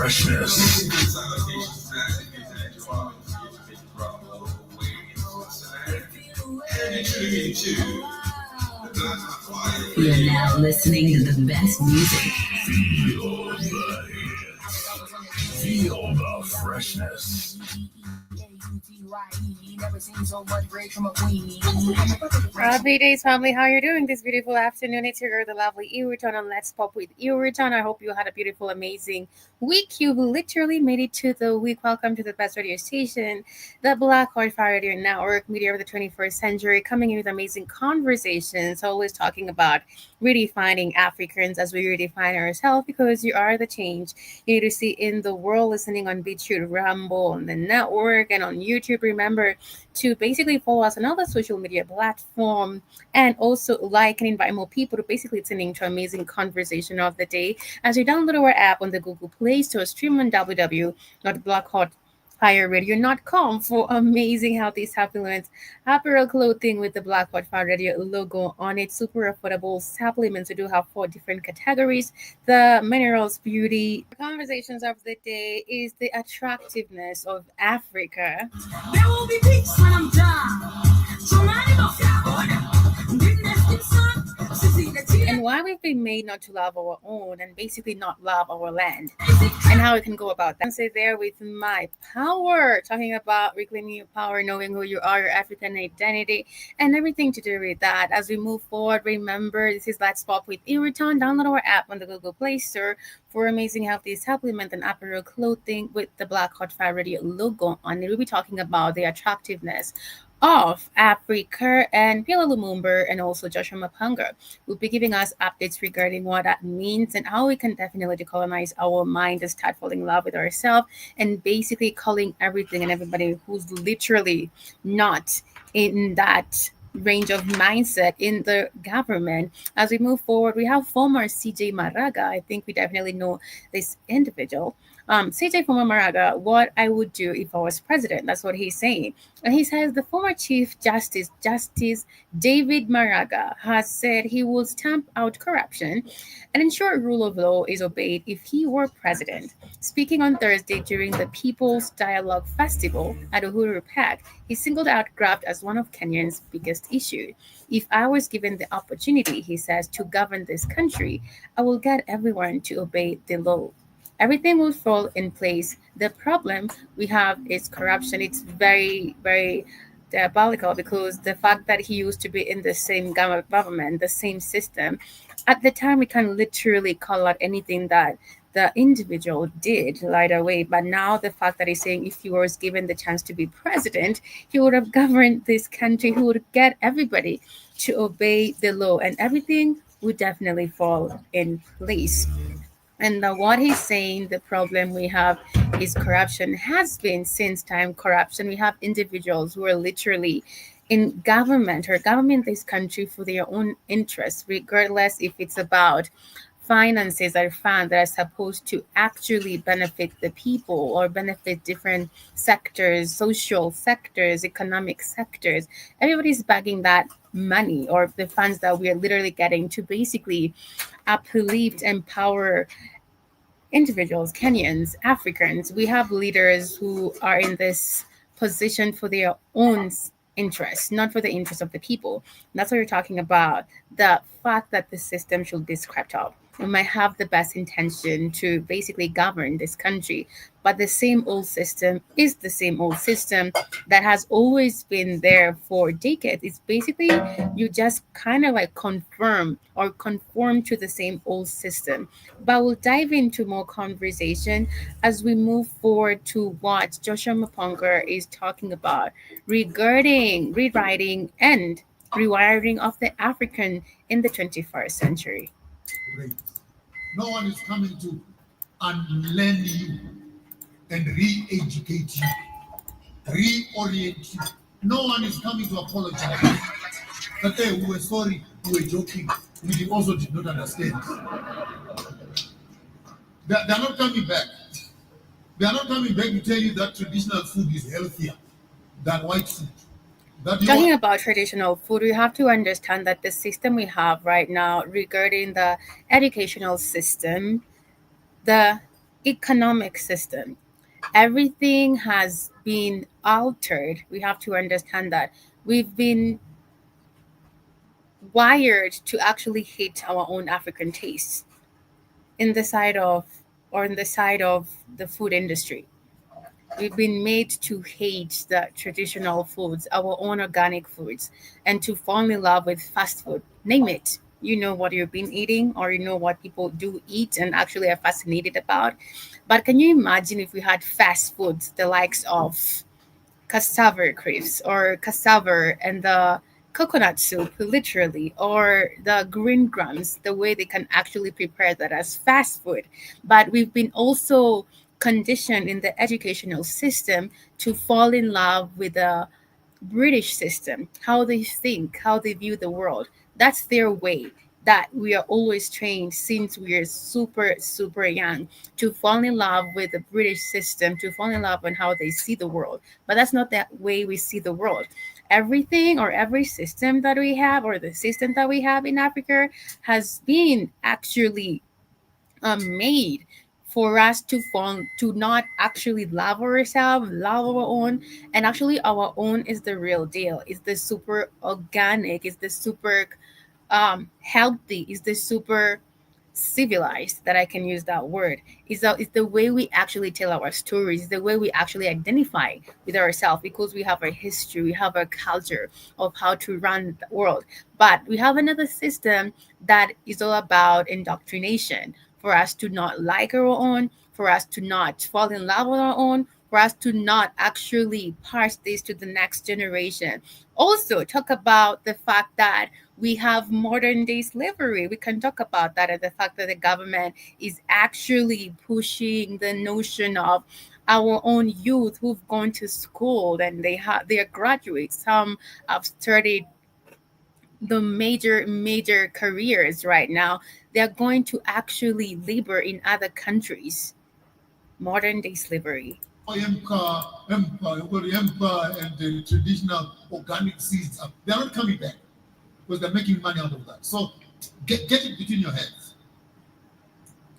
freshness. You're now listening to the best music. Feel the freshness. Happy days, family. How you doing this beautiful afternoon? It's your girl, the lovely Iruton on Let's Pop with Iruton. I hope you had a beautiful, amazing week. You literally made it to the week. Welcome to the best radio station, the Black Heart Fire Radio Network, media of the 21st century, coming in with amazing conversations, always talking about redefining Africans as we redefine ourselves, because you are the change you need to see in the world. Listening on BitChute, Rambo, on the network, and on YouTube. Remember to basically follow us on all the social media platform, and also like and invite more people to basically tune into amazing conversation of the day as you download our app on the Google Play Store, stream on www.blackhotfireradio.com for amazing healthy supplements, apparel clothing with the Black Hot Fire Radio logo on it, super affordable supplements. We do have 4 different categories: the minerals, beauty. Conversations of the day is the attractiveness of Africa. There will be peace when I'm done. And why we've been made not to love our own and basically not love our land, and how we can go about that. Say there with my power, talking about reclaiming your power, knowing who you are, your African identity, and everything to do with that. As we move forward, remember this is Let's Pop with Iruton. Download our app on the Google Play Store for amazing healthy supplement and apparel clothing with the Black Hot Fire Radio logo on it. We'll be talking about the attractiveness of Africa, and Pila Lumumba and also Joshua Mapanga will be giving us updates regarding what that means and how we can definitely decolonize our mind and start falling in love with ourselves, and basically calling everything and everybody who's literally not in that range of mindset in the government. As we move forward, we have former CJ Maraga. I think we definitely know this individual. CJ former Maraga, what I would do if I was president. That's what he's saying. And he says the former Chief Justice David Maraga, has said he will stamp out corruption and ensure rule of law is obeyed if he were president. Speaking on Thursday during the People's Dialogue Festival at Uhuru Park, he singled out graft as one of Kenya's biggest issues. If I was given the opportunity, he says, to govern this country, I will get everyone to obey the law. Everything will fall in place. The problem we have is corruption. It's very, very diabolical, because the fact that he used to be in the same government, the same system, at the time we can literally call out anything that the individual did right away. But now the fact that he's saying if he was given the chance to be president, he would have governed this country, he would get everybody to obey the law, and everything would definitely fall in place. And what he's saying, the problem we have is corruption. Has been since time corruption. We have individuals who are literally in government or government this country for their own interests, regardless if it's about finances or funds that are supposed to actually benefit the people or benefit different sectors, social sectors, economic sectors. Everybody's bagging that money or the funds that we are literally getting to basically uplift, empower individuals, Kenyans, Africans. We have leaders who are in this position for their own interests, not for the interest of the people. And that's what we're talking about. The fact that the system should be scrapped off. We might have the best intention to basically govern this country, but the same old system is the same old system that has always been there for decades. It's basically you just kind of like conform to the same old system. But we'll dive into more conversation as we move forward to what Joshua Mapanga is talking about regarding rewriting and rewiring of the African in the 21st century. Great. No one is coming to unlearn you and re-educate you, reorient you. No one is coming to apologize. That hey, we were sorry, we were joking. We also did not understand. They're not coming back. They are not coming back to tell you that traditional food is healthier than white food. Talking about traditional food, we have to understand that the system we have right now regarding the educational system, the economic system. Everything has been altered. We have to understand that we've been wired to actually hate our own African tastes in the side of or in the side of the food industry. We've been made to hate the traditional foods, our own organic foods, and to fall in love with fast food. Name it. You know what you've been eating, or you know what people do eat and actually are fascinated about. But can you imagine if we had fast foods, the likes of cassava crisps or cassava and the coconut soup, literally, or the green grams, the way they can actually prepare that as fast food. But we've been also conditioned in the educational system to fall in love with the British system, how they think, how they view the world. That's their way. That we are always trained since we are super, super young to fall in love with the British system, to fall in love on how they see the world. But that's not that way we see the world. Everything or every system that we have, or the system that we have in Africa, has been actually made for us to fall to not actually love ourselves, love our own, and actually our own is the real deal. It's the super organic, it's the super healthy, it's the super civilized, that I can use that word. It's the way we actually tell our stories, the way we actually identify with ourselves, because we have a history, we have a culture of how to run the world. But we have another system that is all about indoctrination, for us to not like our own, for us to not fall in love with our own, for us to not actually pass this to the next generation. Also, talk about the fact that we have modern day slavery. We can talk about that, and the fact that the government is actually pushing the notion of our own youth who've gone to school and they are graduates. Some have started the major careers right now. They're going to actually labor in other countries. Modern day slavery. Emka and the traditional organic seeds, they're not coming back because they're making money out of that. So get it between your heads.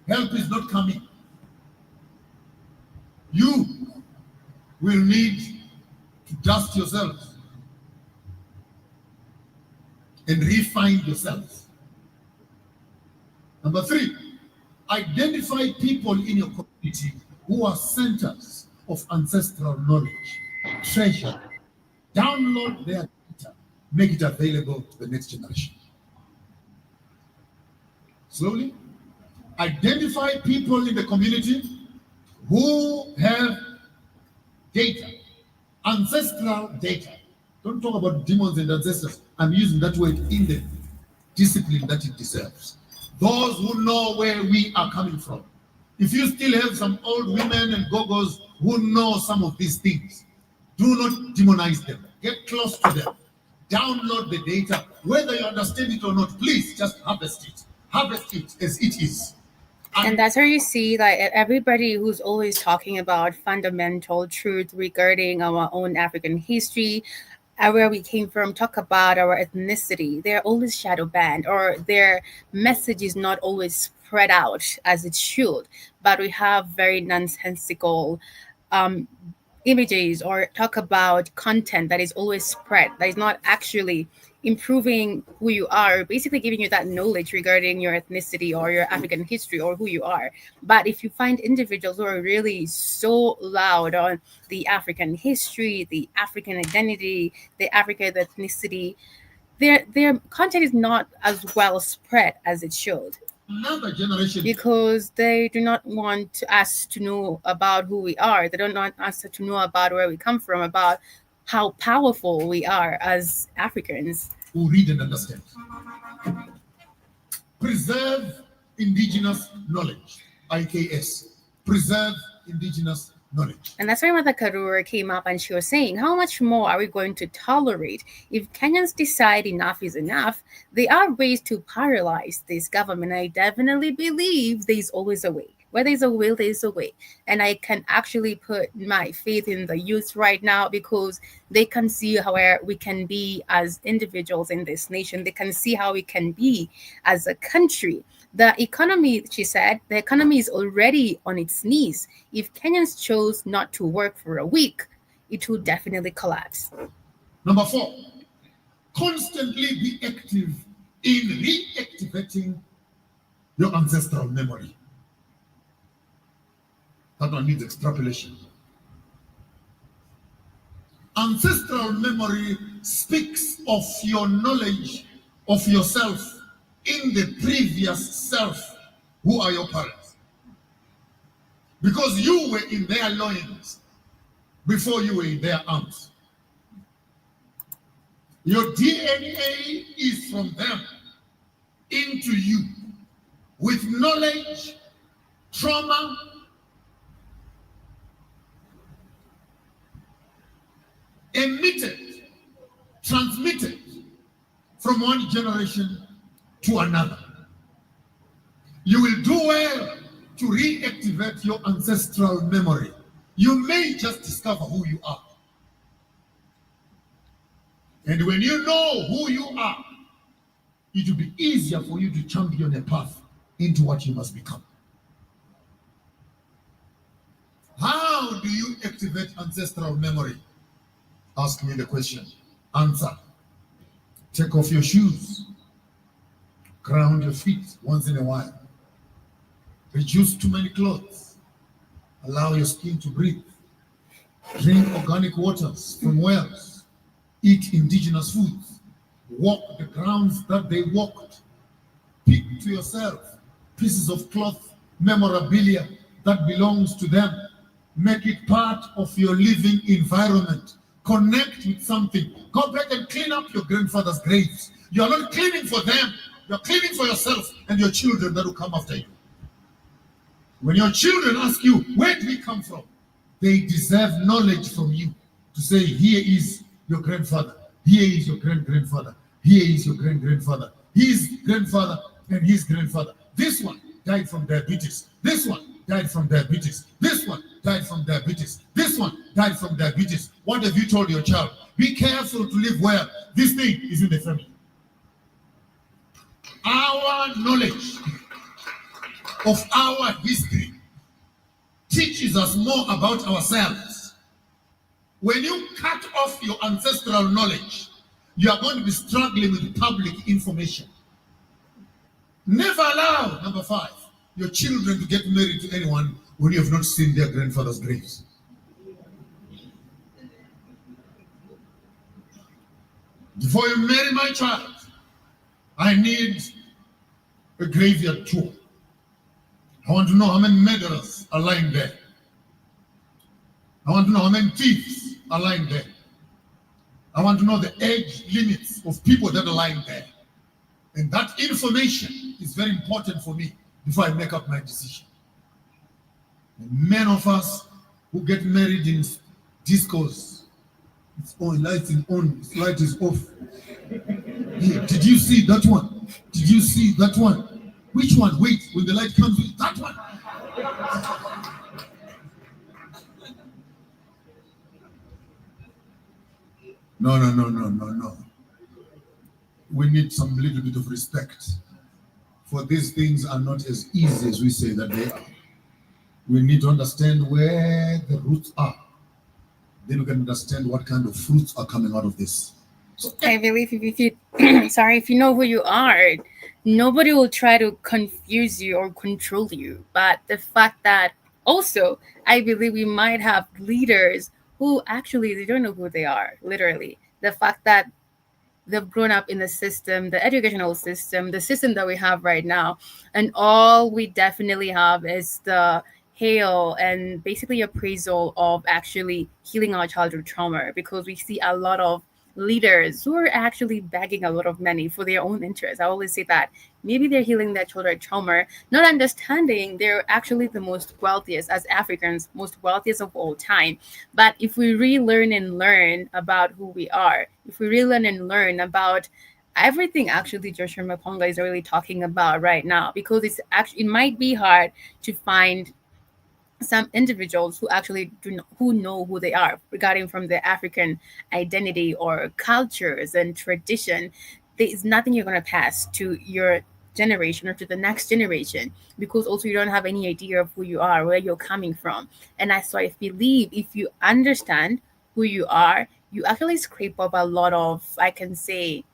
Help is not coming. You will need to dust yourselves and refine yourselves. Number 3, identify people in your community who are centers of ancestral knowledge, treasure. Download their data, make it available to the next generation. Slowly, identify people in the community who have data, ancestral data. Don't talk about demons and ancestors. I'm using that word in the discipline that it deserves. Those who know where we are coming from. If you still have some old women and gogos who know some of these things, do not demonize them. Get close to them. Download the data. Whether you understand it or not, please just harvest it. Harvest it as it is. And that's where you see like everybody who's always talking about fundamental truth regarding our own African history, where we came from, talk about our ethnicity. They're always shadow banned, or their message is not always spread out as it should. But we have very nonsensical um, images, or talk about content that is always spread, that is not actually improving who you are, basically giving you that knowledge regarding your ethnicity or your African history or who you are. But if you find individuals who are really so loud on the African history, the African identity, the African ethnicity, their content is not as well spread as it should, Another generation. because they do not want us to know about who we are. They don't want us to know about where we come from, about how powerful we are as Africans. Who read and understand. Preserve indigenous knowledge, IKS. Preserve indigenous knowledge. And that's why Mother Karura came up and she was saying, how much more are we going to tolerate? If Kenyans decide enough is enough, there are ways to paralyze this government. I definitely believe there's always a way. Where there's a will, there's a way. And I can actually put my faith in the youth right now because they can see where we can be as individuals in this nation. They can see how we can be as a country. The economy, she said, the economy is already on its knees. If Kenyans chose not to work for a week, it will definitely collapse. Number 4, constantly be active in reactivating your ancestral memory. That one needs extrapolation. Ancestral memory speaks of your knowledge of yourself in the previous self. Who are your parents? Because you were in their loins before you were in their arms. Your DNA is from them into you with knowledge, trauma, emitted, transmitted from one generation to another. You will do well to reactivate your ancestral memory. You may just discover who you are. And when you know who you are, it will be easier for you to champion a path into what you must become. How do you activate ancestral memory? Ask me the question. Answer. Take off your shoes. Ground your feet once in a while. Reduce too many clothes. Allow your skin to breathe. Drink organic waters from wells. Eat indigenous foods. Walk the grounds that they walked. Pick to yourself pieces of cloth, memorabilia that belongs to them. Make it part of your living environment. Connect with something. Go back and clean up your grandfather's graves. You're not cleaning for them. You're cleaning for yourself and your children that will come after you. When your children ask you, where do we come from? They deserve knowledge from you to say, here is your grandfather. Here is your great-grandfather. Here is your great-grandfather. His grandfather and his grandfather. This one died from diabetes. This one died from diabetes. This one died from diabetes. This one died from diabetes. What have you told your child? Be careful to live well. This thing is in the family. Our knowledge of our history teaches us more about ourselves. When you cut off your ancestral knowledge, you are going to be struggling with public information. Never allow, number 5, your children to get married to anyone when you have not seen their grandfather's graves. Before you marry my child, I need a graveyard tour. I want to know how many murderers are lying there. I want to know how many thieves are lying there. I want to know the age limits of people that are lying there. And that information is very important for me before I make up my decision. And many of us who get married in discos, it's on, light is on, light is off. Yeah, did you see that one? Did you see that one? Which one? Wait, when the light comes, that one. No. We need some little bit of respect. For these things are not as easy as we say that they are. We need to understand where the roots are. Then we can understand what kind of fruits are coming out of this. So I believe if you if you know who you are, nobody will try to confuse you or control you. But the fact that also, I believe we might have leaders who actually they don't know who they are, literally. The fact that they've grown up in the system, the educational system, the system that we have right now, and all we definitely have is the hail and basically appraisal of actually healing our childhood trauma, because we see a lot of leaders who are actually begging a lot of money for their own interests. I always say that maybe they're healing their childhood trauma, not understanding they're actually the most wealthiest as Africans, most wealthiest of all time. But if we relearn and learn about who we are, if we relearn and learn about everything actually Joshua Maponga is really talking about right now, because it's actually, it might be hard to find some individuals who actually who know who they are regarding from their African identity or cultures and tradition. There is nothing you're going to pass to your generation or to the next generation, because also you don't have any idea of who you are, where you're coming from. And that's why I believe if you understand who you are, you actually scrape up a lot of, I can say,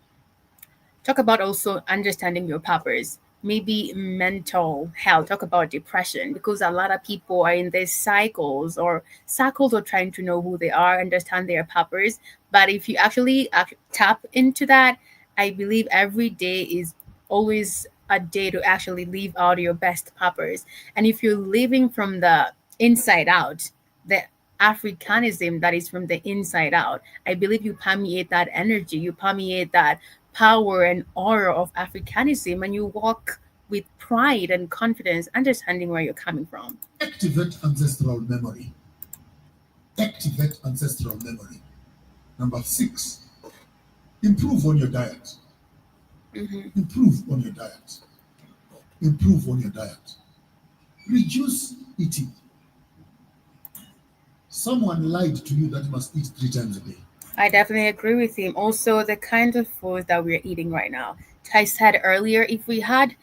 talk about also understanding your purpose, maybe mental health, talk about depression, because a lot of people are in these cycles of trying to know who they are, understand their purpose. But if you actually tap into that, I believe every day is always a day to actually live out your best purpose. And if you're living from the inside out, the Africanism that is from the inside out, I believe you permeate that energy, you permeate that power and aura of Africanism, and you walk with pride and confidence, understanding where you're coming from. Activate ancestral memory. Activate ancestral memory. Number 6, improve on your diet. Improve on your diet. Improve on your diet. Reduce eating. Someone lied to you that you must eat 3 times a day. I definitely agree with him. Also, the kind of food that we're eating right now. I said earlier, if we had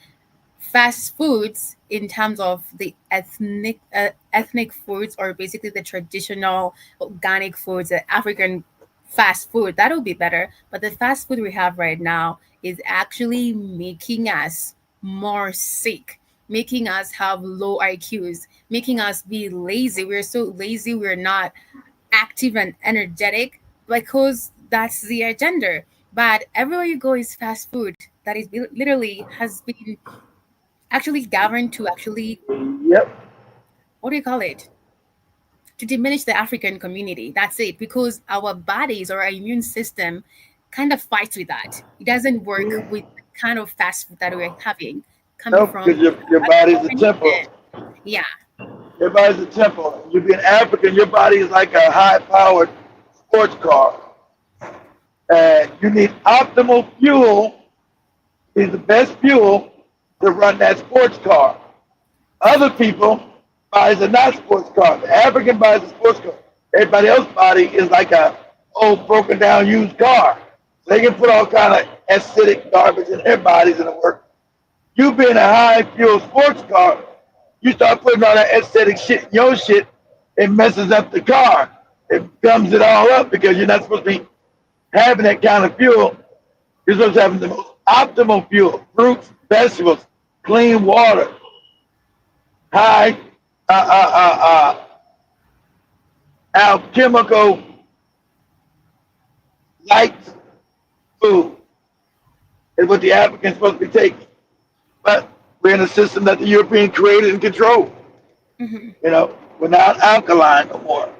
fast foods in terms of the ethnic foods, or basically the traditional organic foods, the African fast food, that would be better. But the fast food we have right now is actually making us more sick, making us have low IQs, making us be lazy. We're so lazy, we're not active and energetic, because that's the agenda. But everywhere you go is fast food that is literally has been actually governed to actually, Yep. what do you call it, to diminish the African community. That's it, because our bodies or our immune system kind of fights with that. It doesn't work with the kind of fast food that we're having coming No, because from your a body's a different temple. region. Yeah, Your body's a temple. You being African, your body is like a high-powered sports car. And you need optimal fuel, is the best fuel to run that sports car. Other people bodies are not sports cars. The African body is a sports car. Everybody else's body is like a old broken down used car. They can put all kind of acidic garbage in their bodies and it works. You being a high fuel sports car, you start putting all that acidic shit in your shit, it messes up the car. It gums it all up because you're not supposed to be having that kind of fuel. You're supposed to have the most optimal fuel, fruits, vegetables, clean water, high alchemical light food is what the African's supposed to be taking. But we're in a system that the European created and controlled. You know, we're not alkaline no more.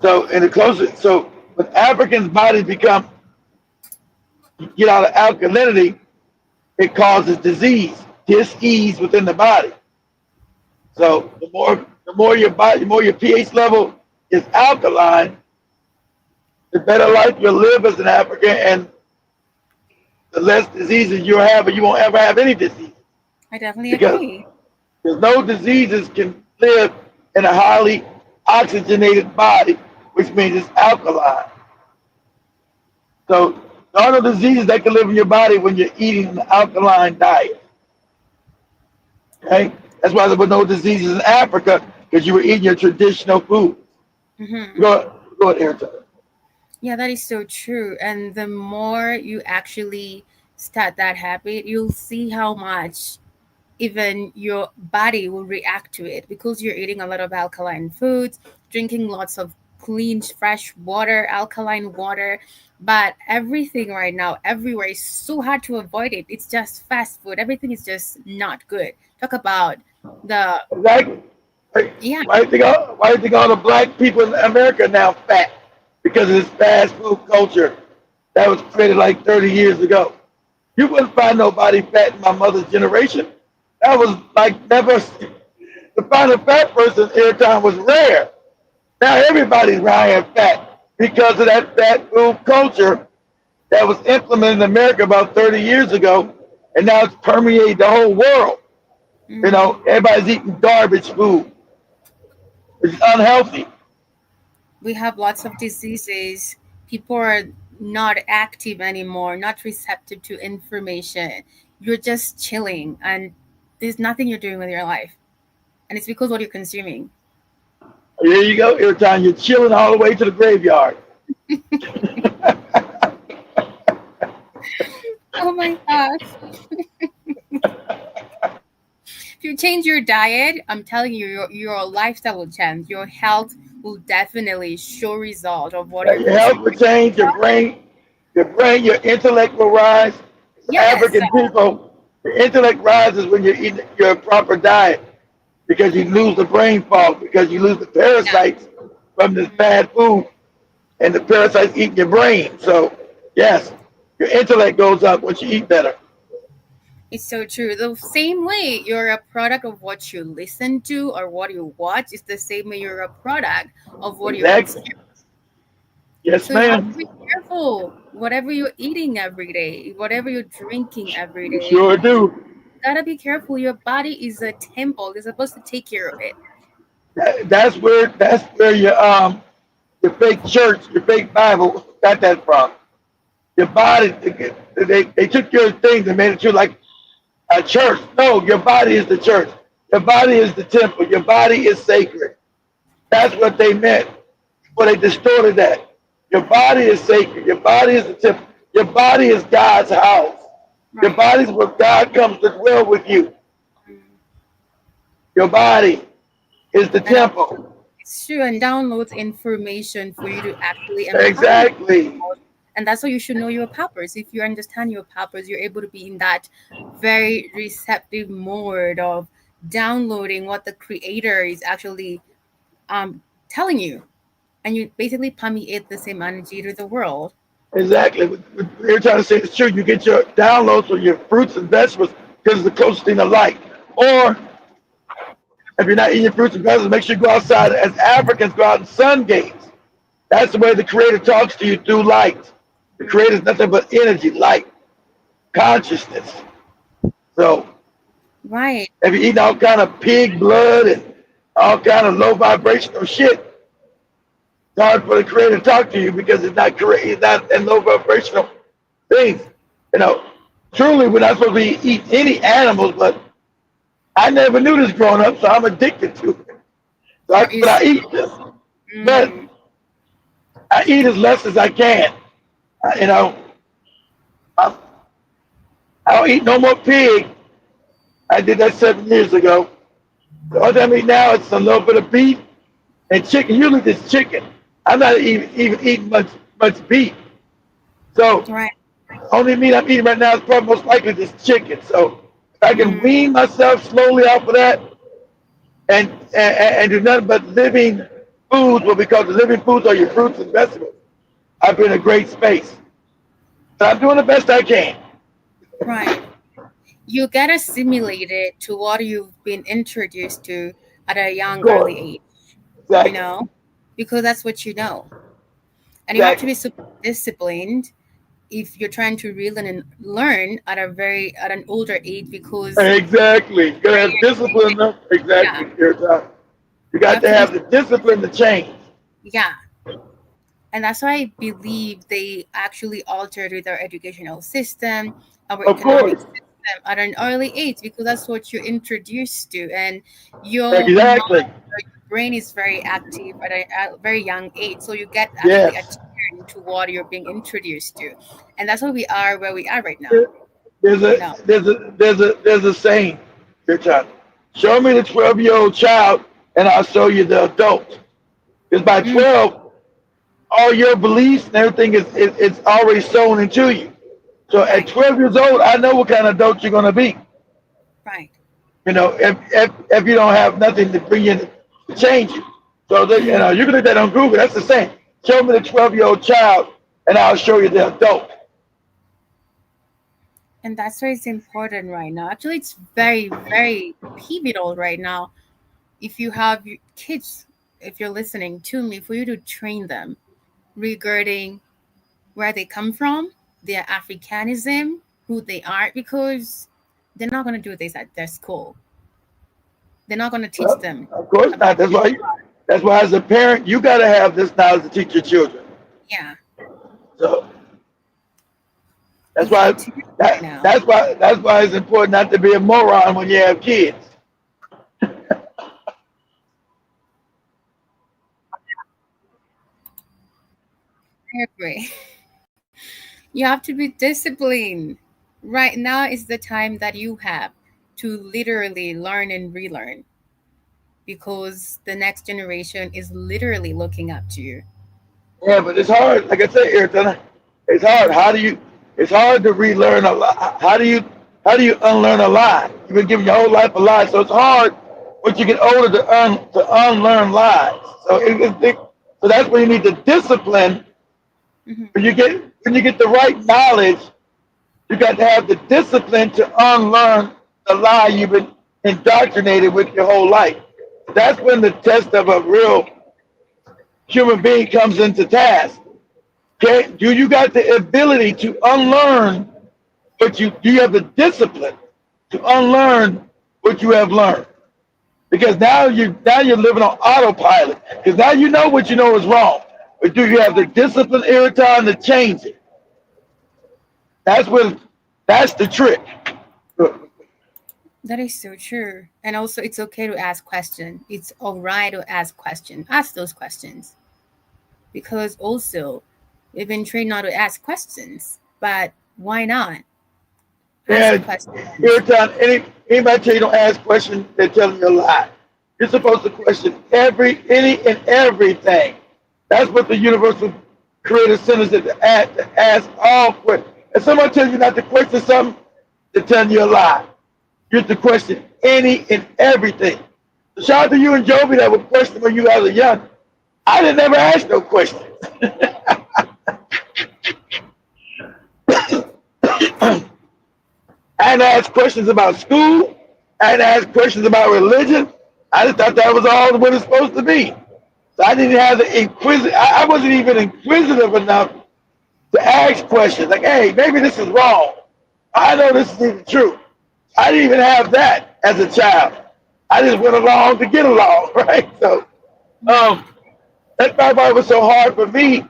So in the closer, so when Africans' bodies become get out of alkalinity, it causes disease, dis-ease within the body. So the more your body, the more your pH level is alkaline, the better life you'll live as an African, and the less diseases you'll have, but you won't ever have any disease I definitely because agree. there's no diseases can live in a highly oxygenated body, which means it's alkaline. So there are no diseases that can live in your body when you're eating an alkaline diet. Okay, that's why there were no diseases in Africa because you were eating your traditional food. Go ahead, Erica. Yeah, that is so true. And the more you actually start that habit, you'll see how much even your body will react to it, because you're eating a lot of alkaline foods, drinking lots of clean, fresh water, alkaline water. But everything right now, everywhere, is so hard to avoid it. It's just fast food. Everything is just not good. Talk about the, Exactly. yeah, Why do you think all the black people in America are now fat? Because of this fast food culture that was created like 30 years ago. You wouldn't find nobody fat in my mother's generation. That was like never to find a fat person every time was rare. Now everybody's around here fat because of that fat food culture that was implemented in America about 30 years ago, and now it's permeated the whole world. Mm. Everybody's eating garbage food. It's unhealthy. We have lots of diseases. People are not active anymore, not receptive to information. You're just chilling, and there's nothing you're doing with your life. And it's because what you're consuming. Here you go. Every time you're chilling all the way to the graveyard. Oh my gosh. If you change your diet, I'm telling you, your lifestyle will change. Your health will definitely show result of what you're Your health will consuming. change, your intellect will rise. Yes. African people, your intellect rises when you're eating your proper diet because you lose the brain fog, because you lose the Yeah. parasites from this bad food and the parasites eating your brain. So, yes, your intellect goes up once you eat better. It's so true. The same way you're a product of what you listen to or what you watch, it's the same way you're a product of what you Exactly. consume. Yes, So you have to ma'am. be careful. Whatever you're eating every day, whatever you're drinking every You day, sure do. gotta be careful. Your body is a temple. You're supposed to take care of it. That's where your fake church, your fake Bible got that from. Your body, they took your things and made it to like a church. No, your body is the church. Your body is the temple. Your body is sacred. That's what they meant. But they distorted that. Your body is sacred. Your body is the temple. Your body is God's house. Your Right. body is where God comes to dwell with you. Mm. Your body is the And temple. it's true, and downloads information for you to actually empower you. Exactly. And that's why you should know your powers. If you understand your powers, you're able to be in that very receptive mode of downloading what the creator is actually telling you. And you basically permeate the same energy to the world. Exactly. You're trying to say it's true. You get your downloads from your fruits and vegetables because it's the closest thing to light. Or if you're not eating your fruits and vegetables, make sure you go outside. As Africans, go out and sun gaze. That's the way the Creator talks to you through light. The Mm. Creator is nothing but energy, light, consciousness. So Right. if you're eating all kind of pig blood and all kind of low vibrational shit, it's hard for the Creator to talk to you because it's not correct. It's not in low vibrational things. You know, truly, we're not supposed to be eat any animals, but I never knew this growing up, so I'm addicted to it. But Is I eat this. But mm, I eat as less as I can. I, you know, I, I don't eat no more pig. I did that 7 years ago. The only time I eat now is a little bit of beef and chicken. Usually just chicken. I'm not even eating much beef. So right. only meat I'm eating right now is probably most likely just chicken. So if I can Mm, wean myself slowly off of that and do nothing but living foods, what we call the living foods are your fruits and vegetables. I've been in a great space. So I'm doing the best I can. right. You get assimilated to what you've been introduced to at a Of young early course. age, you Exactly. know, because that's what you know. And you have to Exactly. be super disciplined if you're trying to really learn at a very at an older age because Exactly. You gotta have discipline. yeah, Exactly. You you got have to to be have the discipline to change. yeah. And that's why I believe they actually altered with our educational system, our Of economic course. system at an early age because that's what you're introduced to. And your mind, Exactly. your brain is very active at a very young age. So you get actually Yes. attuned to what you're being introduced to. And that's why we are where we are right now. There's You a know, there's a saying. Your child. Show me the 12-year-old child, and I'll show you the adult. Because by mm, 12, all your beliefs and everything is it's already sown into you. So at right, 12 years old, I know what kind of adult you're gonna be. right. If you don't have nothing to bring in to change you. So Mm. you can look that on Google. That's the same. Show me the 12-year-old child, and I'll show you the adult. And that's why it's important right now. Actually, it's very, very pivotal right now if you have kids, if you're listening to me, for you to train them regarding where they come from, their Africanism, who they are, because they're not going to do this at their school. They're not going to teach Well, them of course not. about who they are. That's why as a parent, you got to have this knowledge to teach your children. Yeah, So that's it's why up to you right that now. that's why it's important not to be a moron when you have kids. I agree. You have to be disciplined. Right now is the time that you have to literally learn and relearn, because the next generation is literally looking up to you. Yeah, but it's hard. Like I said, Ayrton, it's hard. Mhm. How do you? It's hard to relearn a lie. How do you unlearn a lie? You've been giving your whole life a lie, so it's hard once you get older to unlearn lies. So so that's when you need the discipline. Mhm. When you get the right knowledge, you got to have the discipline to unlearn the lie you've been indoctrinated with your whole life. That's when the test of a real human being comes into task. Okay, do you got the ability to unlearn what you do? You have the discipline to unlearn what you have learned, because now you're living on autopilot. Because now you know what you know is wrong, but do you have the discipline every time to change it? That's what that's the trick. That is so true. And also, it's okay to ask questions. It's all right to ask questions. Ask those questions. Because also, we've been trained not to ask questions. But why not? Ask And questions. every time anybody tell you don't ask questions, they're telling you a lie. You're supposed to question any and everything. That's what the universal creator sent us to ask all questions. If someone tells you not to question something, they're telling you a lie. You have to question any and everything. So shout out to you and Joby that would question when you guys are young. I didn't ever ask no questions. I didn't ask questions about school. I didn't ask questions about religion. I just thought that was all what it's supposed to be. So I didn't have the inquisitive. I wasn't even inquisitive enough to ask questions like, "Hey, maybe this is wrong. I know this is even true." I didn't even have that as a child. I just went along to get along, right? So um, Right. that's why it was so hard for me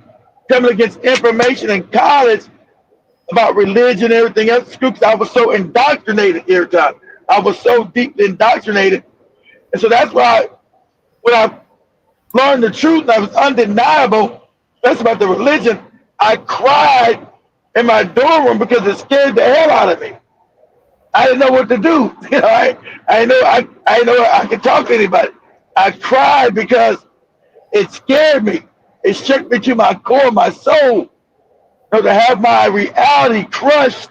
coming against information in college about religion and everything else at school, because I was so indoctrinated every time. I was so deeply indoctrinated. And so that's why when I learned the truth that was undeniable, that's about the religion, I cried in my dorm room because it scared the hell out of me. I didn't know what to do. I could talk to anybody. I cried because it scared me. It shook me to my core, my soul. To have my reality crushed.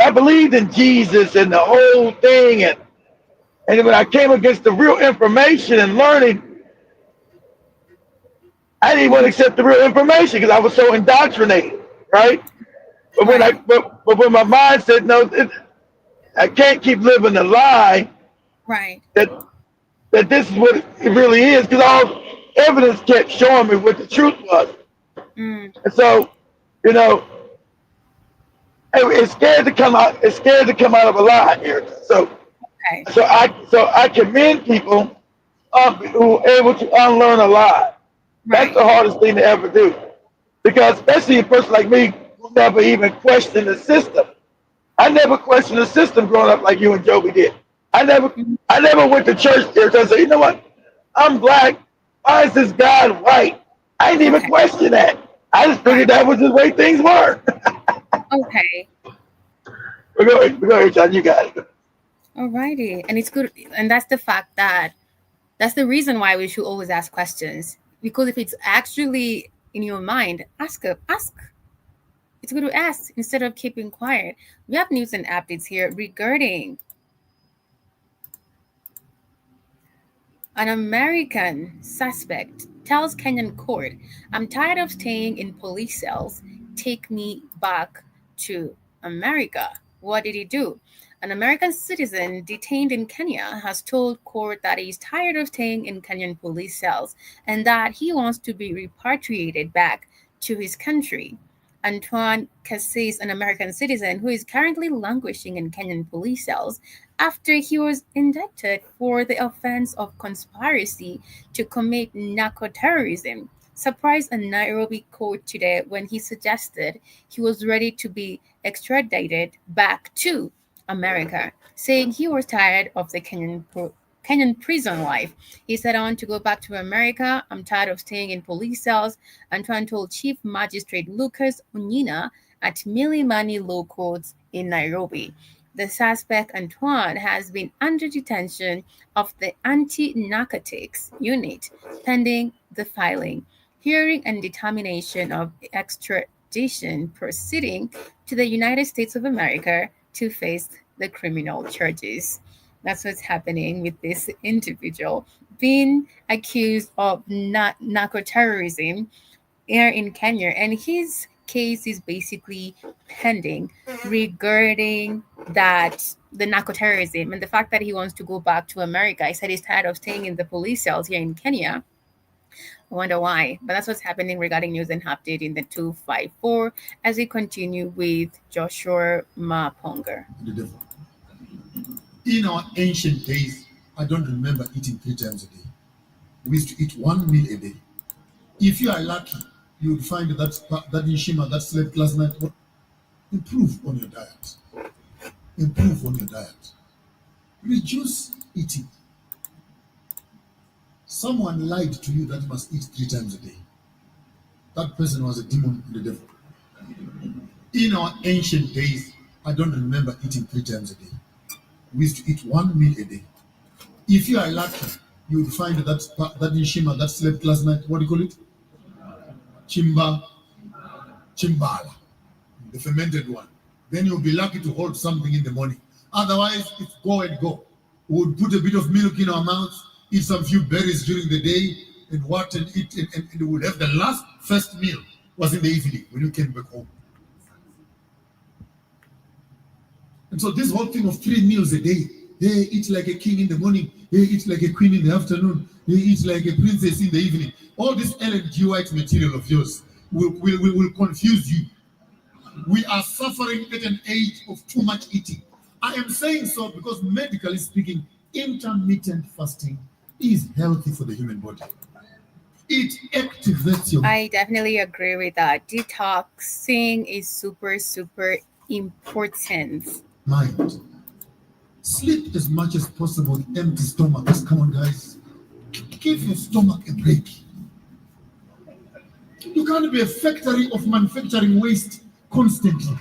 I believed in Jesus and the whole thing, and when I came against the real information and learning, I didn't want to Mhm. accept the real information because I was so indoctrinated, right? But when I Right. but when my mind said no, I can't keep living the lie Right. that this is what it really is, because all evidence kept showing me what the truth was, Mm. and so you know it's scared to come out. It's scared to come out of a lie here. So Okay. I commend people who are able to unlearn a lie. That's Right. the hardest thing to ever do, because especially a person like me who never even questioned the system. I never questioned the system growing up like you and Joby did. I never Mhm. I never went to church there to say, you know what? I'm black. Why is this God white? I didn't even Okay. question that. I just Right. figured that was the way things were. Okay. We're going, John. You got it. Alrighty. And it's good. And that's the fact that that's the reason why we should always ask questions. Because if it's actually in your mind, ask. It's good to ask instead of keeping quiet. We have news and updates here regarding an American suspect tells Kenyan court, "I'm tired of staying in police cells. Take me back to America." What did he do? An American citizen detained in Kenya has told court that he's tired of staying in Kenyan police cells and that he wants to be repatriated back to his country. Antoine Cassis, an American citizen who is currently languishing in Kenyan police cells after he was indicted for the offense of conspiracy to commit narco-terrorism, surprised a Nairobi court today when he suggested he was ready to be extradited back to America, saying he was tired of the Kenyan prison life. He said, "I want to go back to America. I'm tired of staying in police cells." Antoine told Chief Magistrate Lucas Onyina at Milimani Law Courts in Nairobi. The suspect, Antoine, has been under detention of the Anti-Narcotics Unit pending the filing, hearing, and determination of extradition proceeding to the United States of America to face the criminal charges. That's what's happening with this individual being accused of narco-terrorism here in Kenya, and his case is basically pending regarding that the narco-terrorism and the fact that he wants to go back to America. He said he's tired of staying in the police cells here in Kenya. I wonder why, but that's what's happening regarding news and update in the 254 as we continue with Joshua Maponga. The devil. In our ancient days, I don't remember eating 3 times a day. We used to eat 1 meal a day. If you are lucky, you would find that Nishima that slept last night. Improve on your diet. Improve on your diet. Reduce eating. Someone lied to you that you must eat 3 times a day. That person was a demon, the devil. In our ancient days, I don't remember eating 3 times a day. We used to eat 1 meal a day. If you are lucky, you would find that Nishima that slept last night. What do you call it? Chimbala, the fermented one. Then you'll be lucky to hold something in the morning. Otherwise, it's go and go. We would put a bit of milk in our mouths, eat some few berries during the day, and eat, and we would have the first meal was in the evening when you came back home. And so this whole thing of 3 meals a day, hey, eat like a king in the morning, hey, eat like a queen in the afternoon, hey, eat like a princess in the evening. All this Ellen G. White material of yours will confuse you. We are suffering at an age of too much eating. I am saying so because medically speaking, intermittent fasting is healthy for the human body. It activates your I definitely agree with that. Detoxing is super, super important. mind. Sleep as much as possible with empty stomach. Come on, guys. Give your stomach a break. You can't be a factory of manufacturing waste constantly.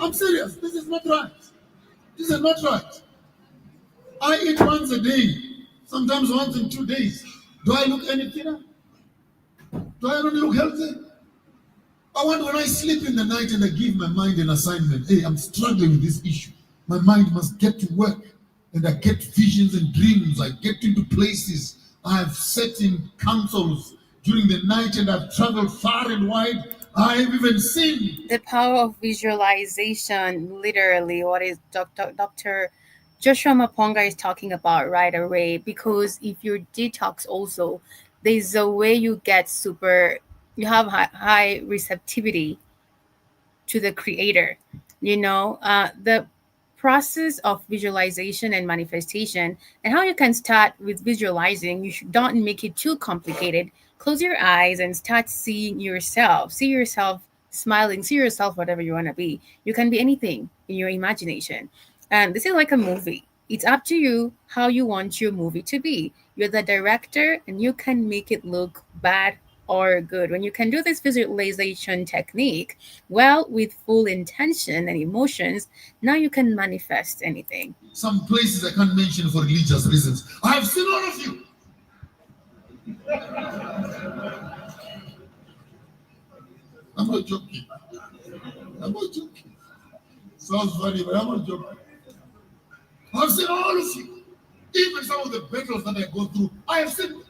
I'm serious. This is not right. This is not right. I eat once a day, sometimes once in 2 days. Do I look any thinner? Do I really look healthy? I want when I sleep in the night and I give my mind an assignment. Hey, I'm struggling with this issue. My mind must get to work. And I get visions and dreams. I get into places. I have sat in councils during the night and I've traveled far and wide. I have even seen The power of visualization, literally, what is Dr. Joshua Maponga is talking about right away. Because if you detox also, there's a way you get you have high receptivity to the creator. The process of visualization and manifestation, and how you can start with visualizing. Don't make it too complicated. Close your eyes and start seeing yourself. See yourself smiling. See yourself whatever you want to be. You can be anything in your imagination. And this is like a movie. It's up to you how you want your movie to be. You're the director and you can make it look bad or good. When you can do this visualization technique, well, with full intention and emotions, now you can manifest anything. some places I can't mention for religious reasons. I have seen all of you. I'm not joking. I'm not joking. Sounds funny, but I'm not joking. I've seen all of you. Even some of the battles that I go through, I have seen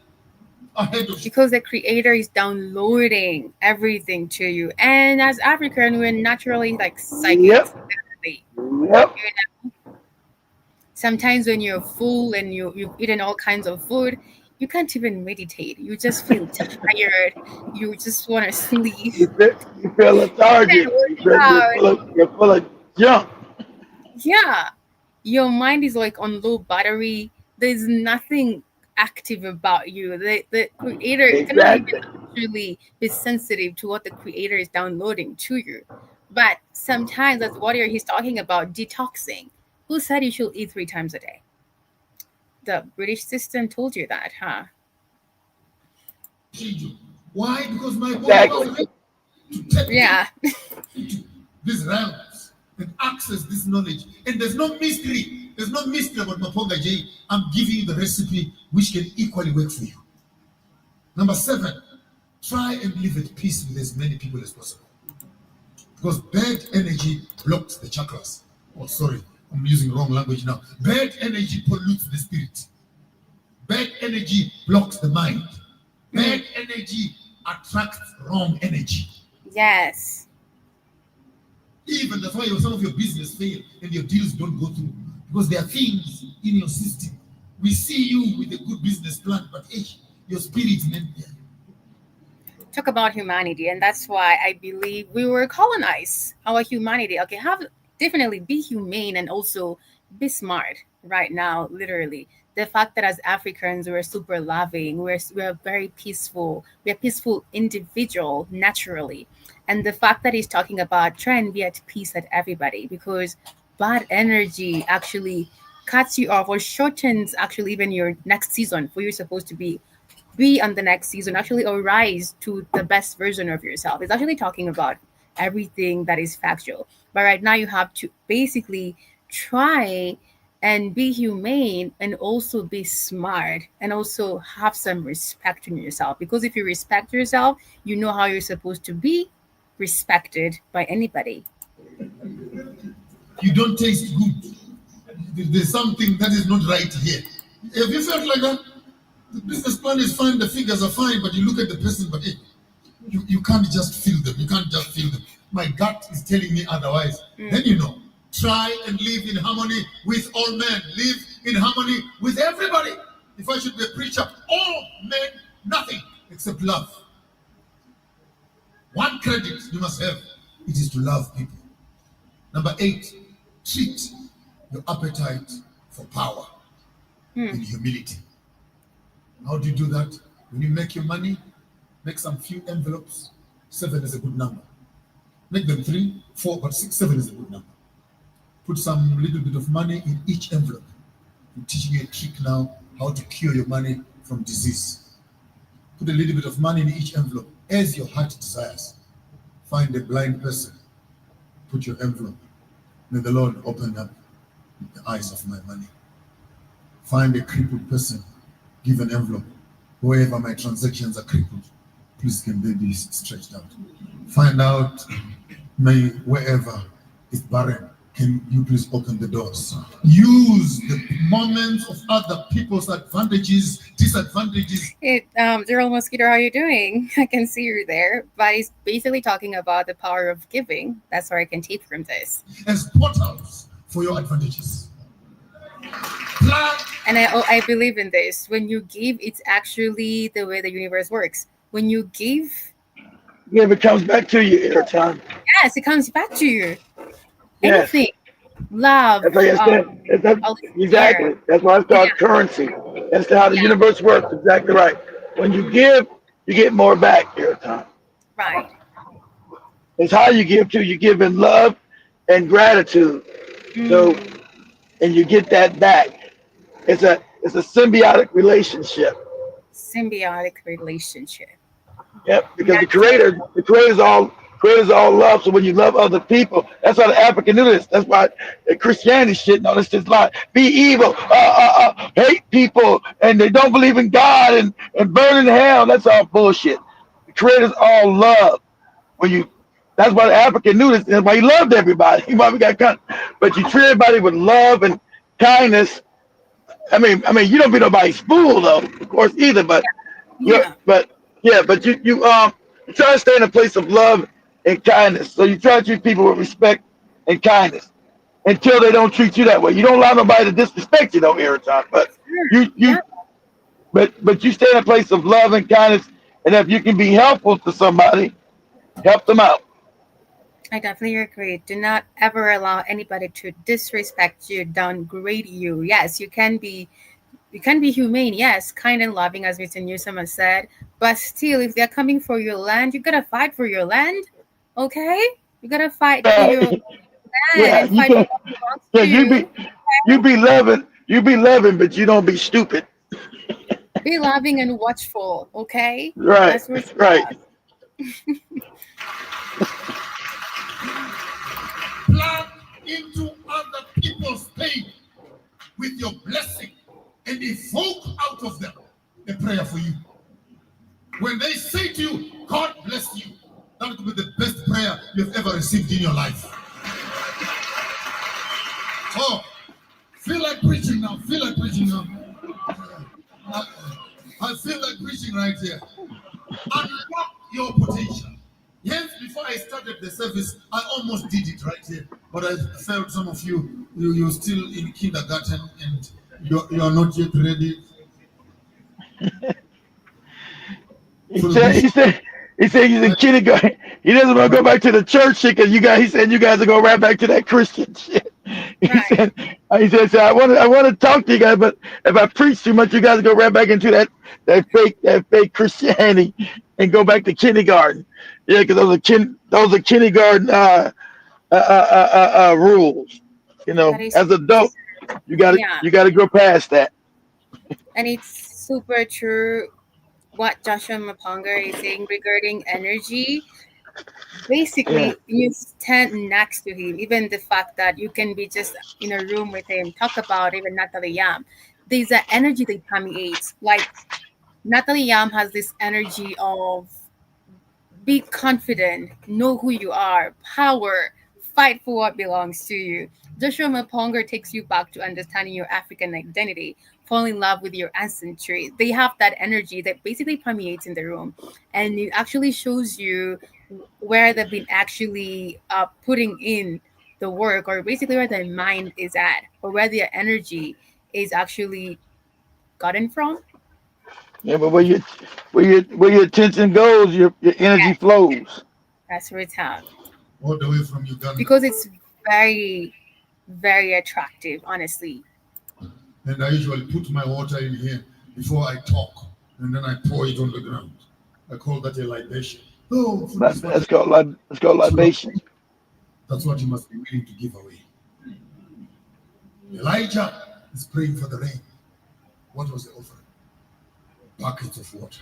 ahead of you. Because the creator is downloading everything to you. And as African, we're naturally like psychics. Yep. Definitely. Yep. Sometimes when you're full and you've eaten all kinds of food, you can't even meditate. You just feel tired. You just want to sleep. You feel And lethargic. work out. You're full of junk. Yeah, your mind is like on low battery. There's nothing active about you. The creator, you cannot even Exactly. actually be sensitive to what the creator is downloading to you. But sometimes that's what he's talking about, detoxing. Who said you should eat 3 times a day? The British system told you that, huh? Change you. Why? Because my body was Exactly. ready to tap Yeah. into these realms and access this knowledge. And there's no mystery. There's no mystery about Maponga J. I'm giving you the recipe which can equally work for you. Number 7, try and live at peace with as many people as possible. Because bad energy blocks the chakras. Oh, sorry, I'm using wrong language now. Bad energy pollutes the spirit. Bad energy blocks the mind. Bad energy attracts wrong energy. Yes. Even that's why some of your business fail and your deals don't go through. Because there are things in your system. We see you with a good business plan, but hey, your spirit, man. Talk about humanity, and that's why I believe we were colonized. Our humanity. Okay, have definitely be humane and also be smart right now, literally. The fact that as Africans we're super loving, we're very peaceful, we're peaceful individual naturally. And the fact that he's talking about try and be at peace at everybody, because bad energy actually cuts you off or shortens actually even your next season for you're supposed to be on the next season, actually, or rise to the best version of yourself. It's actually talking about everything that is factual. But right now, you have to basically try and be humane and also be smart and also have some respect in yourself. Because if you respect yourself, you know how you're supposed to be respected by anybody. You don't taste good. There's something that is not right here. Have you felt like that? The business plan is fine, the figures are fine, but you look at the person, but hey, you can't just feel them. You can't just feel them. My gut is telling me otherwise. Then you know. Try and live in harmony with all men. Live in harmony with everybody. If I should be a preacher, all men, nothing except love. One credit you must have, it is to love people. Number 8, treat your appetite for power in humility. How do you do that? When you make your money, make some few envelopes. 7 is a good number. Make them 3, 4, but 6, 7 is a good number. Put some little bit of money in each envelope. I'm teaching you a trick now how to cure your money from disease. Put a little bit of money in each envelope as your heart desires. Find a blind person. Put your envelope. May the Lord open up the eyes of my money. Find a crippled person. Give an envelope. Wherever my transactions are crippled, please can they be stretched out. Find out, may wherever is barren, can you please open the doors? Use the moments of other people's advantages, disadvantages. Hey, Gerald Mosquito, how are you doing? I can see you're there, but he's basically talking about the power of giving. That's where I can take from this. As portals for your advantages. Plan. And I believe in this. When you give, it's actually the way the universe works. When you give, Yeah, if it comes back to you every time. yes, it comes back to you. Yes. Anything, love, That's like I said. all this Exactly. care. That's why it's called Yeah. currency. That's how the Yeah. universe works. Exactly right. When you give, you get more back every time. Right. It's how you give too. You give in love and gratitude. So, and you get that back. It's a symbiotic relationship. Symbiotic relationship. Yep. Because That's the creator's all love. So when you love other people, that's why the African knew this. That's why the Christianity shit and all this just lie. Be evil, hate people, and they don't believe in God and burn in hell. That's all bullshit. The creator's all love. When you That's why the African knew this. That's why he loved everybody. He probably got cut. But you treat everybody with love and kindness. You don't be nobody's fool though, of course, either. But Yeah. you try to stay in a place of love and kindness. So you try to treat people with respect and kindness. until they don't treat you that way. You don't allow nobody to disrespect you, though, Eriton. But Sure. you Yeah, but you stay in a place of love and kindness, and if you can be helpful to somebody, help them out. I definitely agree. Do not ever allow anybody to disrespect you, downgrade you. Yes, you can be humane, yes, kind and loving, as Mr. Newsom has said. But still, if they're coming for your land, you gotta fight for your land. Okay? You gotta fight for Yeah, your land yeah, and you fight for can. what belongs Yeah, to you. you be loving, but you don't be stupid. Be loving and watchful, okay? Right, That's where it's right. at. Plug into other people's pain with your blessing and evoke out of them a prayer for you. When they say to you, God bless you, that will be the best prayer you've ever received in your life. Oh, feel like preaching now. Feel like preaching now. I, I feel like preaching right here. Unlock your potential. Hence, before I started the service, I almost did it right here. But I felt some of you're still in kindergarten and you're not yet ready He for the said, bishop. he said, he said he's in Right? kindergarten. He doesn't want to go back to the church shit because you guys. He said you guys are going right back to that Christian shit. He Right. said, so I want to talk to you guys, but if I preach too much, you guys go right back into that fake Christianity and go back to kindergarten. Yeah, because those are kindergarten rules. That is, As an adult, yeah. you gotta go past that. And it's super true what Joshua Maponga is saying regarding energy. Yeah, Basically, you stand next to him. Even the fact that you can be just in a room with him, talk about even Natalie Yam. There's an energy that permeates. Like Natalie Yam has this energy of be confident, know who you are, power, fight for what belongs to you. Joshua Maponga takes you back to understanding your African identity, fall in love with your ancestry. They have that energy that basically permeates in the room, and it actually shows you where they've been actually putting in the work, or basically where their mind is at, or where their energy is actually gotten from. yeah, but where your attention goes, your energy Yes, flows. that's where it's at. All the way from Uganda. Because it's very, very attractive, honestly. And I usually put my water in here before I talk. And then I pour it on the ground. I call that a libation. Oh, for this water. That's called libation. That's what you must be willing to give away. Elijah is praying for the rain. What was the offering? Buckets of water.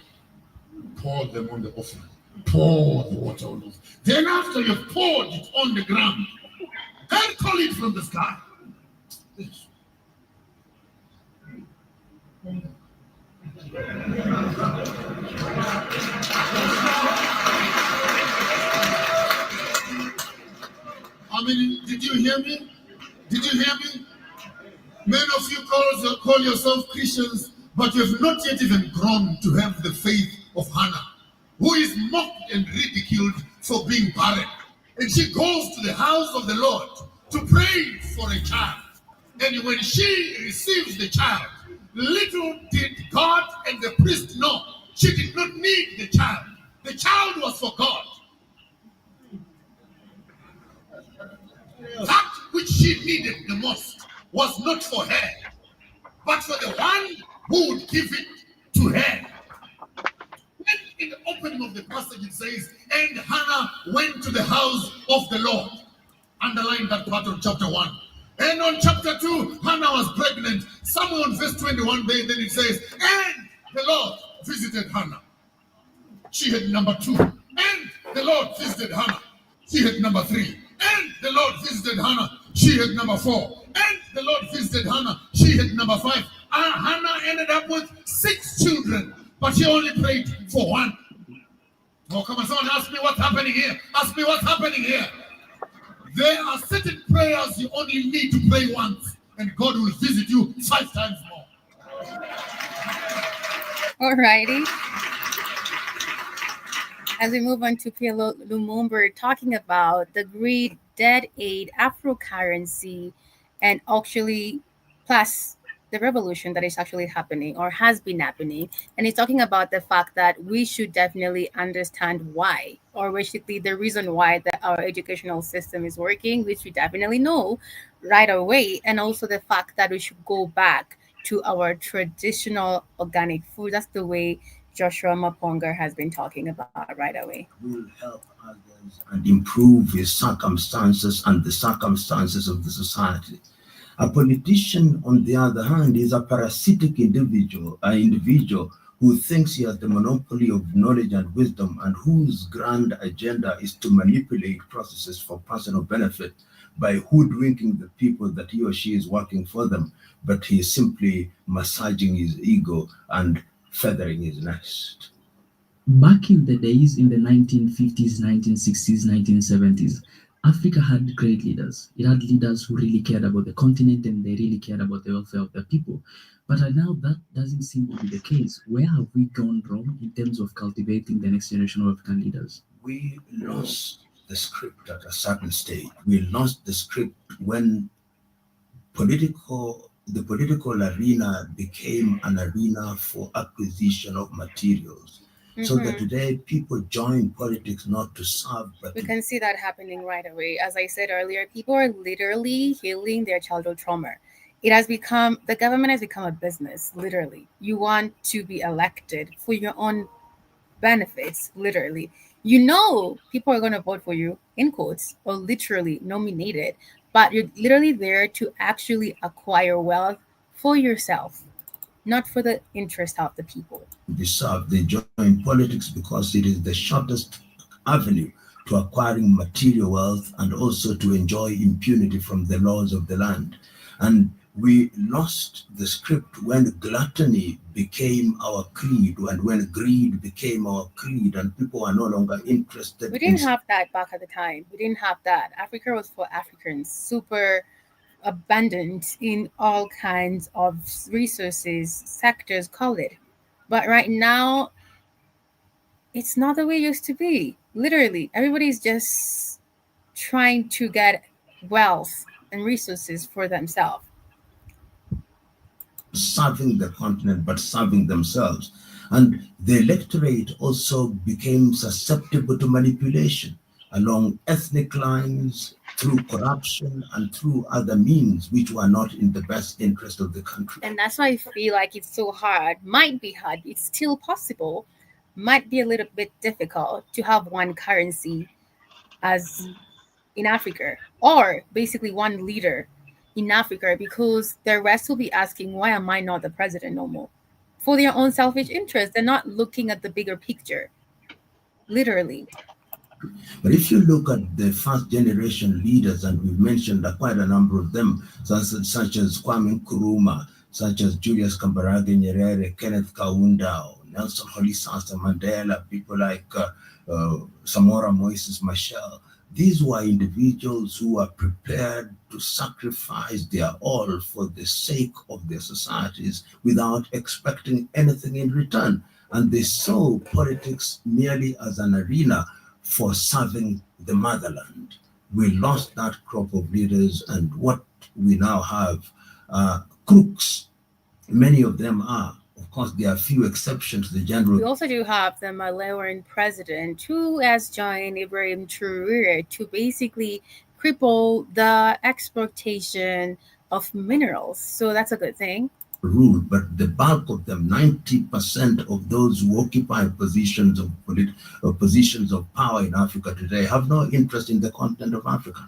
Pour them on the offering. Pour the water on those. Then after you've poured it on the ground, then call it from the sky. Yes. I mean, did you hear me? Did you hear me? Many of you call yourself Christians, but you have not yet even grown to have the faith of Hannah, who is mocked and ridiculed for being barren. And she goes to the house of the Lord to pray for a child. And when she receives the child, little did God and the priest know she did not need the child. The child was for God. That which she needed the most was not for her, but for the one who would give it to her. When in the opening of the passage it says, and Hannah went to the house of the Lord. Underline that part of chapter 1. And on chapter 2, Hannah was pregnant. Somewhere on verse 21, then it says, and the Lord visited Hannah. She had number 2. And the Lord visited Hannah. She had number 3. And the Lord visited Hannah. She had number 4. And the Lord visited Hannah. She had number 5. Hannah ended up with 6 children, but she only prayed for 1. Oh, come on, someone ask me what's happening here. Ask me what's happening here. There are certain prayers you only need to pray once, and God will visit you 5 times more. Alrighty. As we move on to PLO Lumumba, talking about the great dead aid Afro currency and actually plus the revolution that is actually happening or has been happening. And he's talking about the fact that we should definitely understand why, or basically the reason why that our educational system is working, which we definitely know right away. And also the fact that we should go back to our traditional organic food. That's the way Joshua Maponga has been talking about right away. Will help others and improve his circumstances and the circumstances of the society. A politician, on the other hand, is a parasitic individual, an individual who thinks he has the monopoly of knowledge and wisdom and whose grand agenda is to manipulate processes for personal benefit by hoodwinking the people that he or she is working for them, but he is simply massaging his ego and feathering his nest. Back in the days, in the 1950s, 1960s, 1970s, Africa had great leaders. It had leaders who really cared about the continent and they really cared about the welfare of the people. But now that doesn't seem to be the case. Where have we gone wrong in terms of cultivating the next generation of African leaders? We lost the script at a certain stage. We lost the script when the political arena became an arena for acquisition of materials. So that today people join politics not to serve, but we can see that happening right away. As I said earlier, people are literally healing their childhood trauma. It has become, the government has become a business, literally. You want to be elected for your own benefits, literally. You know people are going to vote for you, in quotes, or literally nominated, but you're literally there to actually acquire wealth for yourself, not for the interest of the people. be served. They join politics because it is the shortest avenue to acquiring material wealth and also to enjoy impunity from the laws of the land. And we lost the script when gluttony became our creed and when greed became our creed and people are no longer interested. We didn't have that back at the time. We didn't have that. Africa was for Africans, super abundant in all kinds of resources, sectors, call it. But right now, it's not the way it used to be. Literally, everybody's just trying to get wealth and resources for themselves. Serving the continent, but serving themselves. And the electorate also became susceptible to manipulation along ethnic lines, through corruption, and through other means which were not in the best interest of the country. And that's why I feel like it's so hard, might be hard, it's still possible, might be a little bit difficult to have one currency as in Africa, or basically one leader in Africa, because the rest will be asking, why am I not the president no more? For their own selfish interest. They're not looking at the bigger picture, literally. But if you look at the first generation leaders, and we've mentioned quite a number of them, such as Kwame Nkrumah, such as Julius Kambarage Nyerere, Kenneth Kaunda, Nelson Rolihlahla Mandela, people like Samora Moises Machel, these were individuals who were prepared to sacrifice their all for the sake of their societies without expecting anything in return. And they saw politics merely as an arena for serving the motherland. We lost that crop of leaders, and what we now have are crooks. Many of them are. Of course, there are few exceptions to the general. We also do have the Malawian president who has joined Ibrahim Traore to basically cripple the exportation of minerals. So that's a good thing. Rule, but the bulk of them, 90% of those who occupy positions of power in Africa today, have no interest in the continent of Africa.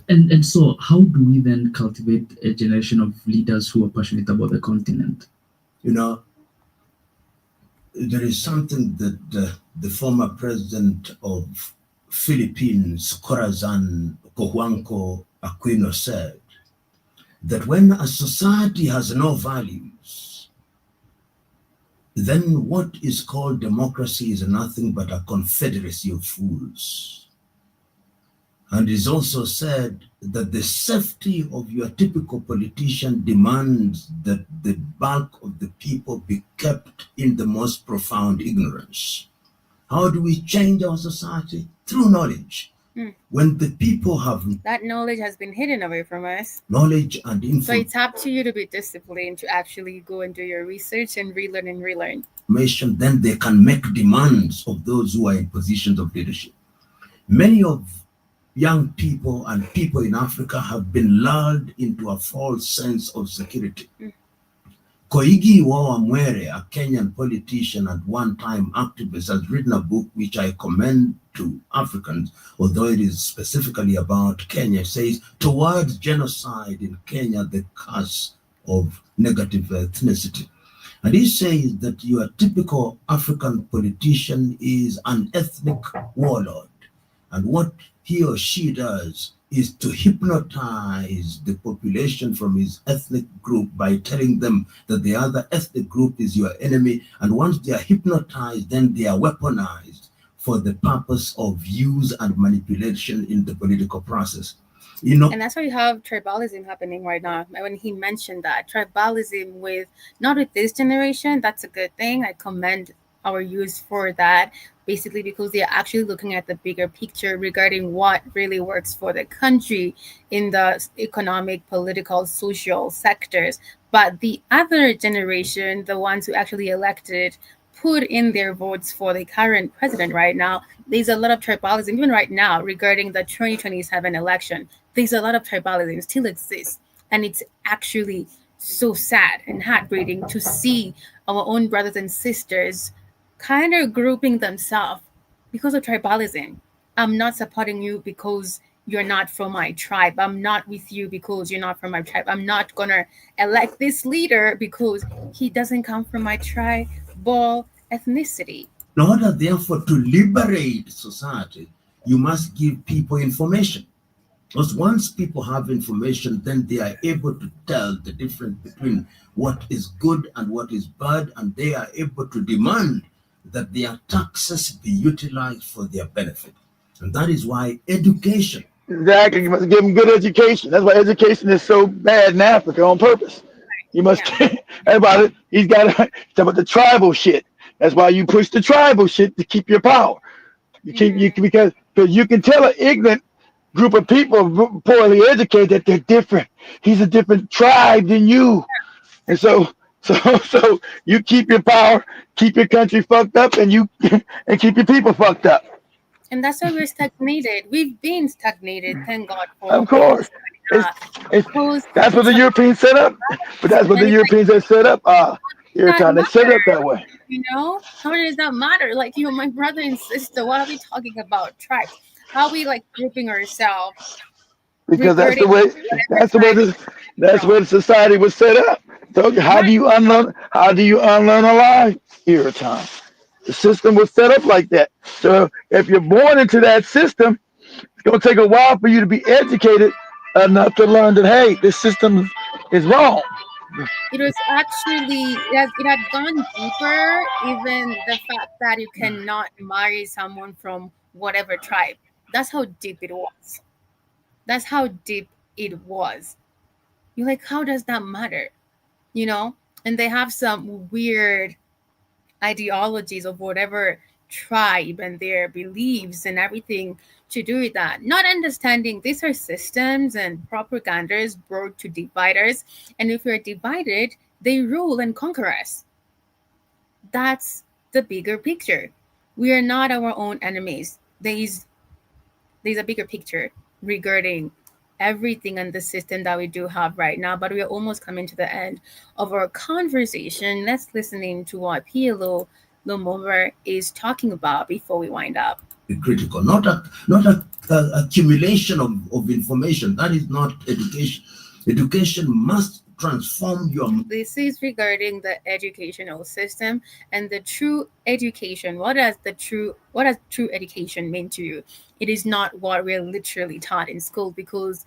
And so, how do we then cultivate a generation of leaders who are passionate about the continent? You know, there is something that the former president of Philippines, Corazon Cojuangco Aquino, said, that when a society has no values, then what is called democracy is nothing but a confederacy of fools. And it's also said that the safety of your typical politician demands that the bulk of the people be kept in the most profound ignorance. How do we change our society? Through knowledge. Mm. When the people have That knowledge has been hidden away from us. knowledge and So it's up to you to be disciplined, to actually go and do your research and relearn and relearn. information, then they can make demands of those who are in positions of leadership. Many of young people and people in Africa have been lulled into a false sense of security. Koigi Wawamwere, a Kenyan politician and one-time activist, has written a book which I commend to Africans, although it is specifically about Kenya. It says, "Towards Genocide in Kenya, the Curse of Negative Ethnicity." And he says that your typical African politician is an ethnic warlord. And what he or she does is to hypnotize the population from his ethnic group by telling them that the other ethnic group is your enemy. And once they are hypnotized, then they are weaponized for the purpose of use and manipulation in the political process. You know, And that's why you have tribalism happening right now. When he mentioned that tribalism with not with this generation, that's a good thing. I commend our youth for that. Basically, because they are actually looking at the bigger picture regarding what really works for the country in the economic, political, social sectors. But the other generation, the ones who actually elected, put in their votes for the current president right now, there's a lot of tribalism, even right now, regarding the 2027 election. There's a lot of tribalism still exists. And it's actually so sad and heartbreaking to see our own brothers and sisters kind of grouping themselves because of tribalism. I'm not supporting you because you're not from my tribe. I'm not with you because you're not from my tribe. I'm not gonna elect this leader because he doesn't come from my tribal ethnicity. in order, therefore, to liberate society, you must give people information. Because once people have information, then they are able to tell the difference between what is good and what is bad, and they are able to demand that their taxes be utilized for their benefit. And that is why education. Exactly. You must give them good education. That's why education is so bad in Africa on purpose. You must Yeah. everybody. He's got to talk about the tribal shit. That's why you push the tribal shit to keep your power. You keep you because you can tell an ignorant group of people poorly educated that they're different. He's a different tribe than you, and so you keep your power, keep your country fucked up, and you and keep your people fucked up. And that's why we're stagnated. We've been stagnated, thank God Of for course, it's, it's because that's what the Europeans set up. But that's what and the it's like Europeans have set up. Every that time they set it up that way. how does that matter? Like, my brother and sister, what are we talking about? Tribes. How are we like grouping ourselves Because that's the regarding way whatever that's the way tribe this we're that's where from? the society was set up. So how Right. do you unlearn a lie? Here time. The system was set up like that. So if you're born into that system, it's gonna take a while for you to be educated enough to learn that hey, this system is wrong. It was actually it had gone deeper, even the fact that you cannot marry someone from whatever tribe. That's how deep it was. That's how deep it was. You're like, how does that matter? You know? And they have some weird ideologies of whatever tribe and their beliefs and everything to do with that. Not understanding these are systems and propagandas brought to divide us. And if we're divided, they rule and conquer us. That's the bigger picture. We are not our own enemies. There's a bigger picture regarding everything and the system that we do have right now, but we are almost coming to the end of our conversation. Let's listen in to what PLO Lumumba is talking about before we wind up. Critical, not a accumulation of information. That is not education. Education must transform your. This is regarding the educational system and the true education. What does true education mean to you? It is not what we're literally taught in school, because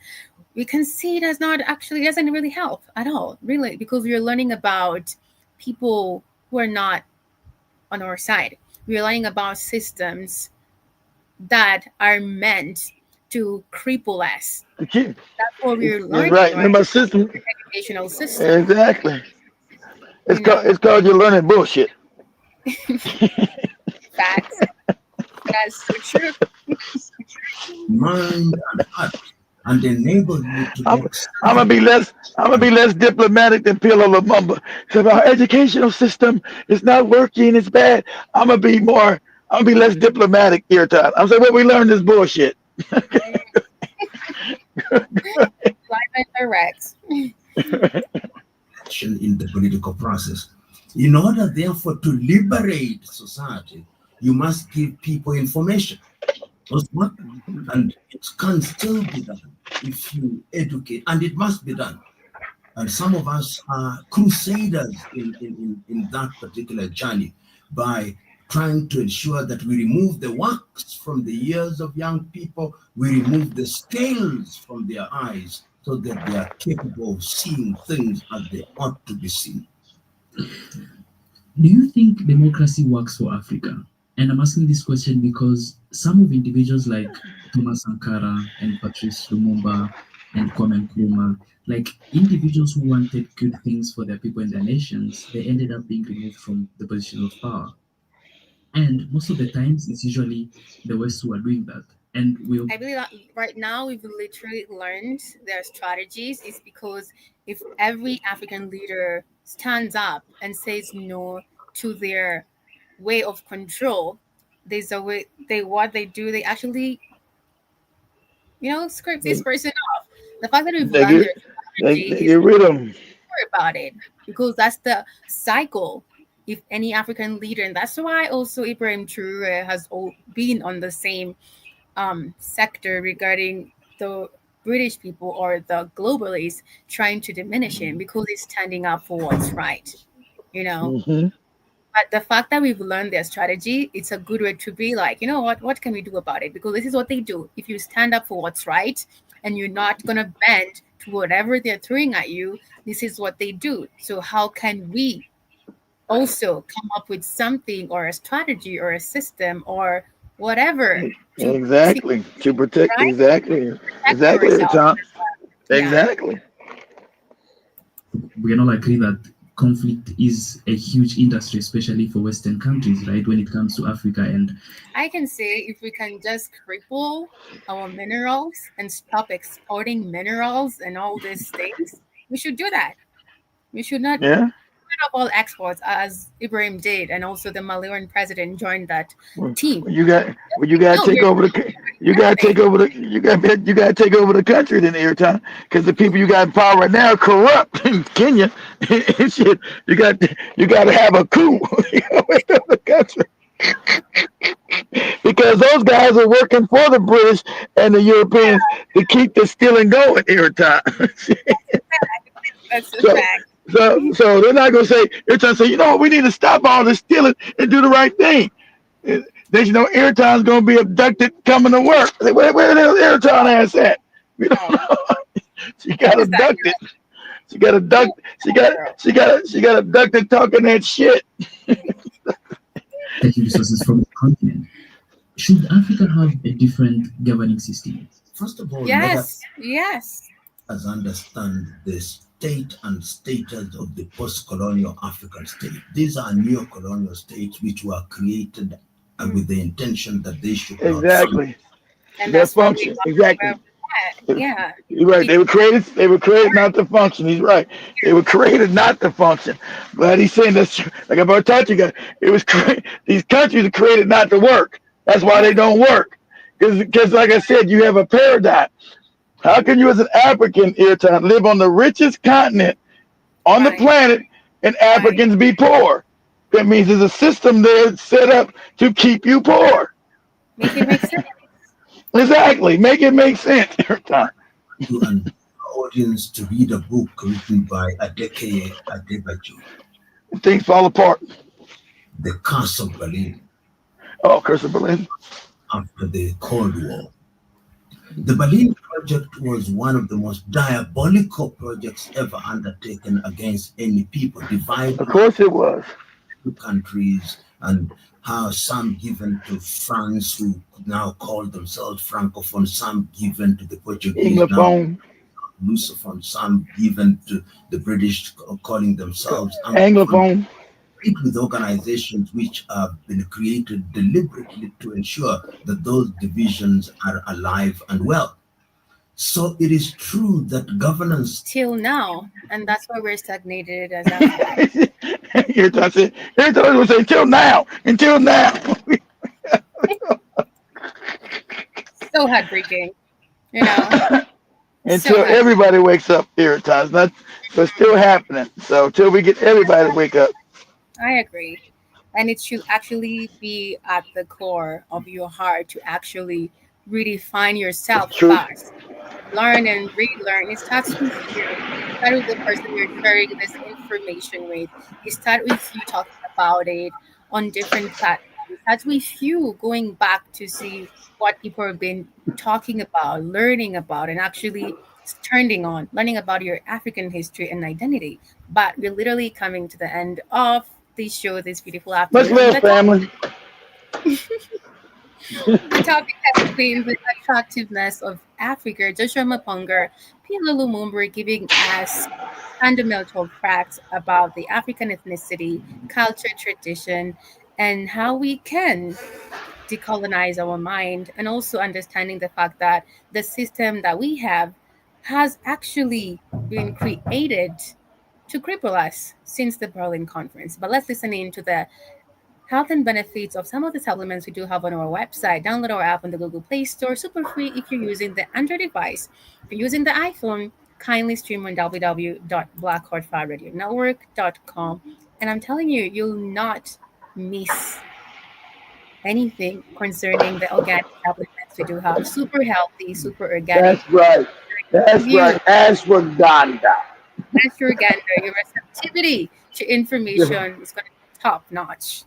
we can see it as not actually doesn't really help at all, really, because we're learning about people who are not on our side. We're learning about systems that are meant to to cripple us. To keep, That's what we're yeah, learning, right. right? Remember system. Educational system, Exactly. you know. It's called you're learning bullshit. Facts. That's so true. mind and heart, and enable you to I'm make I'm gonna certain be less I'm gonna be less diplomatic than Pillow Lumumba. So our educational system is not working, it's bad. I'm gonna be less diplomatic here, Todd. I'm saying what we learned is bullshit. Live and direct. action in the political process. In order, therefore, to liberate society, you must give people information. That's what, and it can still be done if you educate, and it must be done. And some of us are crusaders in that particular journey by trying to ensure that we remove the wax from the ears of young people, we remove the scales from their eyes so that they are capable of seeing things as they ought to be seen. Do you think democracy works for Africa? And I'm asking this question because some of individuals like Thomas Sankara and Patrice Lumumba and Kwame Nkrumah, like individuals who wanted good things for their people and their nations, they ended up being removed from the position of power. And most of the times, it's usually the West who are doing that. And we'll I believe that right now we've literally learned their strategies is because if every African leader stands up and says no to their way of control, there's a way they do, they actually, scrape this They, person off. The fact that we've they learned get their they, strategy they is get rid of them. worry about it because that's the cycle. If any African leader, and that's why also Ibrahim Traore has been on the same sector regarding the British people or the globalists trying to diminish him because he's standing up for what's right, you know. Hmm. But the fact that we've learned their strategy, it's a good way to be like, you know what can we do about it? Because this is what they do. If you stand up for what's right and you're not gonna bend to whatever they're throwing at you, this is what they do. So how can we also come up with something or a strategy or a system or whatever to Exactly. To protect right exactly. protect Exactly, ourselves Tom. as well. Yeah, Exactly. we can all agree that conflict is a huge industry, especially for Western countries, right? When it comes to Africa. And I can say if we can just cripple our minerals and stop exporting minerals and all these things, we should do that. We should not Yeah. cut off all exports as Ibrahim did, and also the Malian president joined that Well, team. you gotta No, take we're over you gotta nothing. take over you gotta take over the country then every time because the people you got in power right now are corrupt in Kenya and shit. You got to have a coup within the country because those guys are working for the British and the Europeans to keep the stealing going every time. That's a so fact. so they're not gonna say every time say you know what we need to stop all this stealing and do the right thing. They you know Airtime's gonna be abducted coming to work. Say, where the hell Airtime ass at? We don't No, know. She got exactly. abducted. She got Right. abducted. She got abducted talking that shit. taking resources from the continent. Should Africa have a different governing system? First of all, let Yes, yes. us understand the state and status of the post-colonial African state. These are neo-colonial states which were created with the intention that they should not function. Exactly. And That that's why we function. Exactly. got that. Yeah. You're right. They were created. They were created not to function. He's right. They were created not to function. But he's saying that's like about touch you guys. It was these countries are created not to work. That's why they Yeah. don't work. Because like I said, you have a paradigm. How can you, as an African, Airtime, live on the richest continent on the Right. planet and Right. Africans be poor? That means there's a system there set up to keep you poor. Make it make sense. Exactly. Make it make sense, Airtime. You and audience to read a book written by Adekeye Adebayo, Things fall apart. The Curse of Berlin, Oh, Curse of Berlin. after the Cold War. The Berlin Project was one of the most diabolical projects ever undertaken against any people, Of dividing course it was. two countries, and how some given to France who now call themselves Francophone, some given to the Portuguese, now Anglophone. Lusophone, some given to the British calling themselves Anglophone. with organizations which have been created deliberately to ensure that those divisions are alive and well. So it is true that governance till now, and that's why we're stagnated as Africa. Irritan would say, until now. So heartbreaking, you know. Until So everybody wakes up, Irritan. Not, so it's still happening. So until we get everybody to wake up. I agree. And it should actually be at the core of your heart to actually redefine yourself True. fast. Learn and relearn. It starts with you. It starts with the person you're sharing this information with. It starts with you talking about it on different platforms. It starts with you going back to see what people have been talking about, learning about, and actually turning on, learning about your African history and identity. But we're literally coming to the end of this show this beautiful Much afternoon. love, family. The topic has been the attractiveness of Africa. Joshua Mapunga, Pilo Lumumba giving us fundamental facts about the African ethnicity, culture, tradition, and how we can decolonize our mind, and also understanding the fact that the system that we have has actually been created to cripple us since the Berlin Conference. But let's listen in to the health and benefits of some of the supplements we do have on our website. Download our app on the Google Play Store, super free if you're using the Android device. If you're using the iPhone, kindly stream on www.blackheartfireradionetwork.com. And I'm telling you, you'll not miss anything concerning the organic supplements we do have. Super healthy, super organic. That's right. That's right. Ashwagandha. Ashwagandha, your receptivity to information is going to be top notch.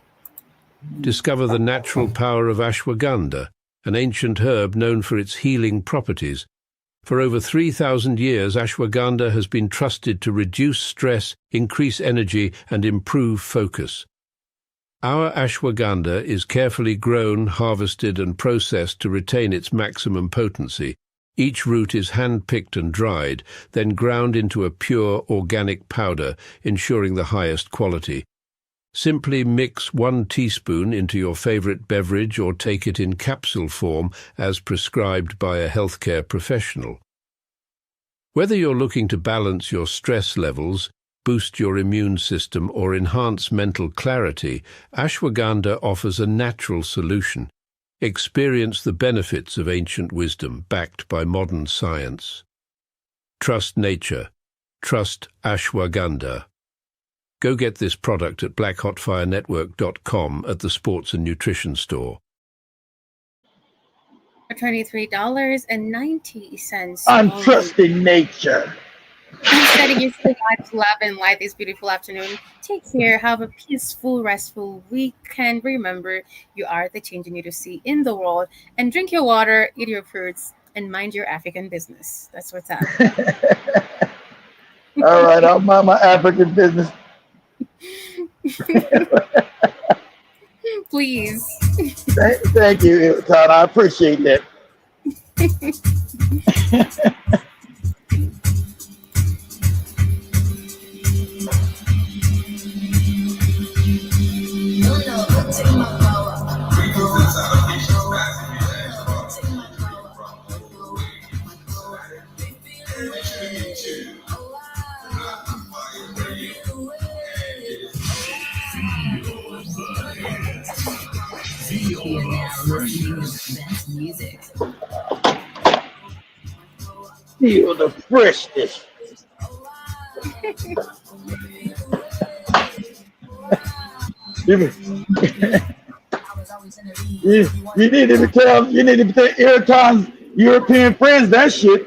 Discover the natural power of ashwagandha, an ancient herb known for its healing properties. For over 3,000 years, ashwagandha has been trusted to reduce stress, increase energy, and improve focus. Our ashwagandha is carefully grown, harvested, and processed to retain its maximum potency. Each root is hand-picked and dried, then ground into a pure organic powder, ensuring the highest quality. Simply mix 1 teaspoon into your favorite beverage or take it in capsule form as prescribed by a healthcare professional. Whether you're looking to balance your stress levels, boost your immune system, or enhance mental clarity, ashwagandha offers a natural solution. Experience the benefits of ancient wisdom backed by modern science. Trust nature. Trust ashwagandha. Go get this product at blackhotfirenetwork.com at the Sports and Nutrition Store. $23.90. I'm trusting nature. I'm setting you free to love and light this beautiful afternoon. Take care. Have a peaceful, restful weekend. Remember, you are the change you need to see in the world. And drink your water, eat your fruits, and mind your African business. That's what's up. All right, I'll mind my African business. Please. Thank you, Todd. I appreciate that. You're now listening to the best music. Feel the freshness. you need to tell Irritan's European friends that shit.